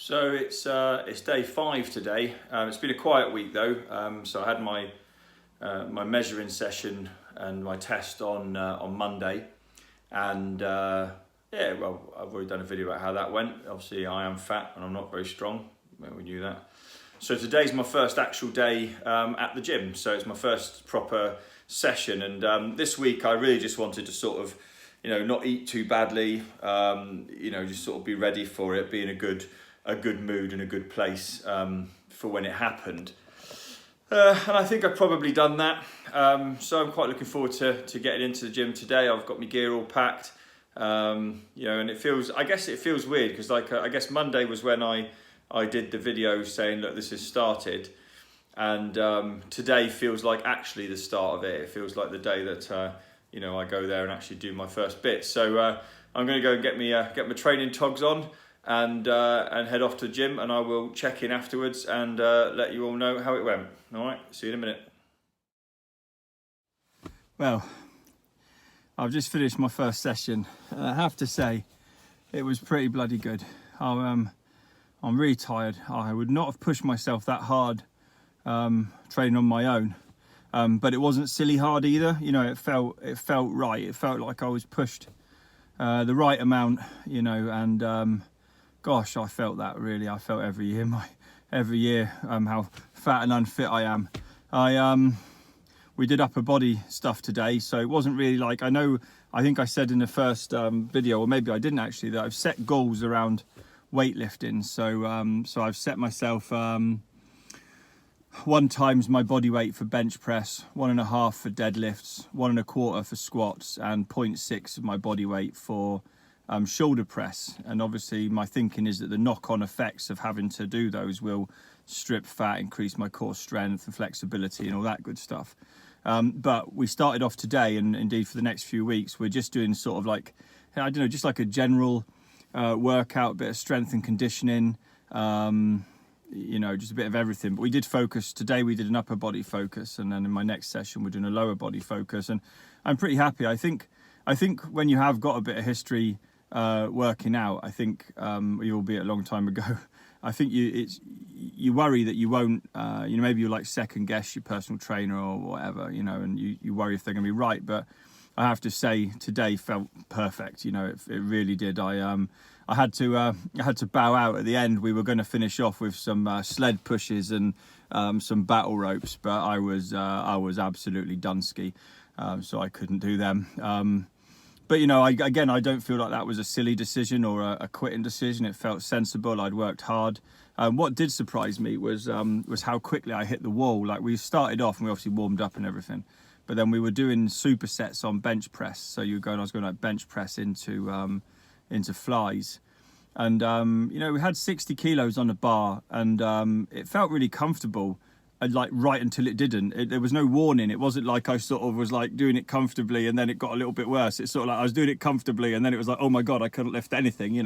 So it's day 5 today. It's been a quiet week though. So I had my measuring session and my test on Monday, and yeah, well, I've already done a video about how that went. Obviously, I am fat and I'm not very strong. Well, we knew that. So today's my first actual day at the gym. So it's my first proper session, and this week I really just wanted to sort of, not eat too badly. Just sort of be ready for it, be in a good mood and a good place for when it happened. And I think I've probably done that. So I'm quite looking forward to getting into the gym today. I've got my gear all packed. And I guess it feels weird because I guess Monday was when I did the video saying, look, this has started. And today feels like actually the start of it. It feels like the day that, I go there and actually do my first bit. So I'm going to go and get my training togs on and head off to the gym, and I will check in afterwards and let you all know how it went. All right, see you in a minute. Well, I've just finished my first session, and I have to say it was pretty bloody good. I'm really tired. I would not have pushed myself that hard training on my own, but it wasn't silly hard either. It felt right. It felt like I was pushed the right amount, and gosh, I felt that really. I felt every year how fat and unfit I am. We did upper body stuff today, so it wasn't really like, I think I said in the first video, or maybe I didn't actually, that I've set goals around weightlifting. So I've set myself 1 times my body weight for bench press, 1.5 for deadlifts, 1.25 for squats, and 0.6 of my body weight for shoulder press. And obviously my thinking is that the knock-on effects of having to do those will strip fat, increase my core strength and flexibility and all that good stuff. But we started off today, and indeed for the next few weeks we're just doing sort of like, just like a general workout, bit of strength and conditioning, just a bit of everything. But we did focus today, we did an upper body focus, and then in my next session we're doing a lower body focus, and I'm pretty happy. I think when you have got a bit of history working out, I think albeit a long time ago, I think you worry that you won't, maybe you like second guess your personal trainer or whatever, and you worry if they're going to be right. But I have to say today felt perfect. It really did. I had to bow out at the end. We were going to finish off with some sled pushes and some battle ropes, but I was absolutely dunsky, so I couldn't do them. But I don't feel like that was a silly decision or a quitting decision. It felt sensible. I'd worked hard. What did surprise me was how quickly I hit the wall. Like, we started off and we obviously warmed up and everything, but then we were doing supersets on bench press. So I was going like bench press into flies, and we had 60 kilos on the bar, and it felt really comfortable. Like right until it didn't. There was no warning. It wasn't like I sort of was like doing it comfortably and then it got a little bit worse. It's sort of like I was doing it comfortably and then it was like, oh my God, I couldn't lift anything,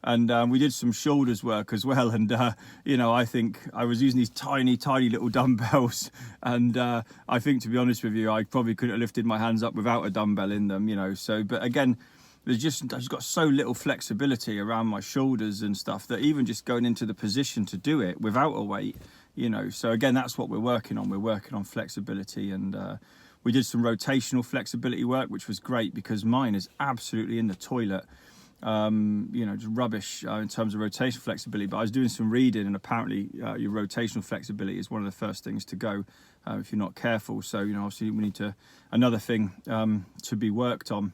And we did some shoulders work as well. And, I think I was using these tiny little dumbbells. And I think, to be honest with you, I probably couldn't have lifted my hands up without a dumbbell in them, So, but again, I've just got so little flexibility around my shoulders and stuff that even just going into the position to do it without a weight, so again, that's what we're working on. We're working on flexibility, and we did some rotational flexibility work, which was great because mine is absolutely in the toilet. Just rubbish in terms of rotational flexibility. But I was doing some reading, and apparently your rotational flexibility is one of the first things to go if you're not careful. So obviously we need another thing to be worked on.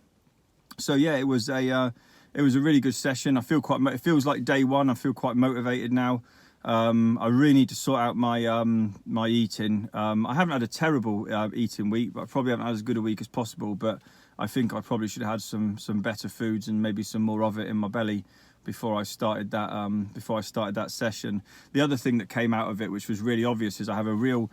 So yeah, it was a really good session. It feels like day one. I feel quite motivated now. I really need to sort out my eating. I haven't had a terrible eating week, but I probably haven't had as good a week as possible. But I think I probably should have had some better foods and maybe some more of it in my belly before I started that session. The other thing that came out of it, which was really obvious, is I have a real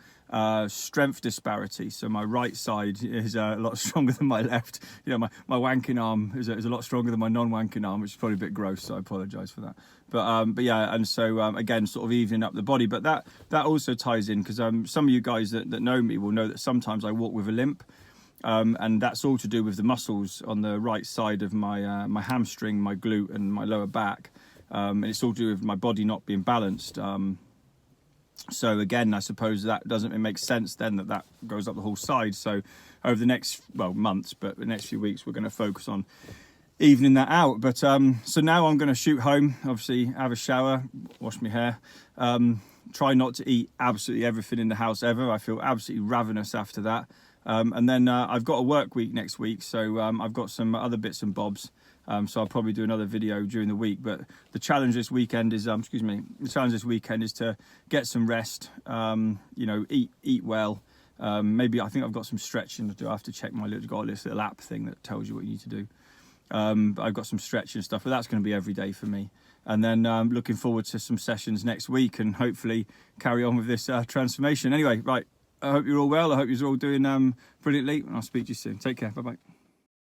strength disparity. So my right side is a lot stronger than my left. My wanking arm is a lot stronger than my non-wanking arm, which is probably a bit gross, so I apologize for that. But yeah, and so again, sort of evening up the body. But that also ties in because some of you guys that know me will know that sometimes I walk with a limp. And that's all to do with the muscles on the right side of my hamstring, my glute and my lower back. and it's all to do with my body not being balanced. So again, I suppose that doesn't it make sense then that goes up the whole side. So over the next months, but the next few weeks, we're going to focus on evening that out. But so now I'm going to shoot home, obviously have a shower, wash my hair, try not to eat absolutely everything in the house ever. I feel absolutely ravenous after that. And then I've got a work week next week, so I've got some other bits and bobs. So I'll probably do another video during the week. But the challenge this weekend is, the challenge this weekend is to get some rest. Eat well. Maybe I think I've got some stretching to do. I have to check I've got this little app thing that tells you what you need to do. But I've got some stretching and stuff, but that's going to be every day for me. And then looking forward to some sessions next week and hopefully carry on with this transformation. Anyway, right. I hope you're all well. I hope you're all doing brilliantly. And I'll speak to you soon. Take care. Bye-bye.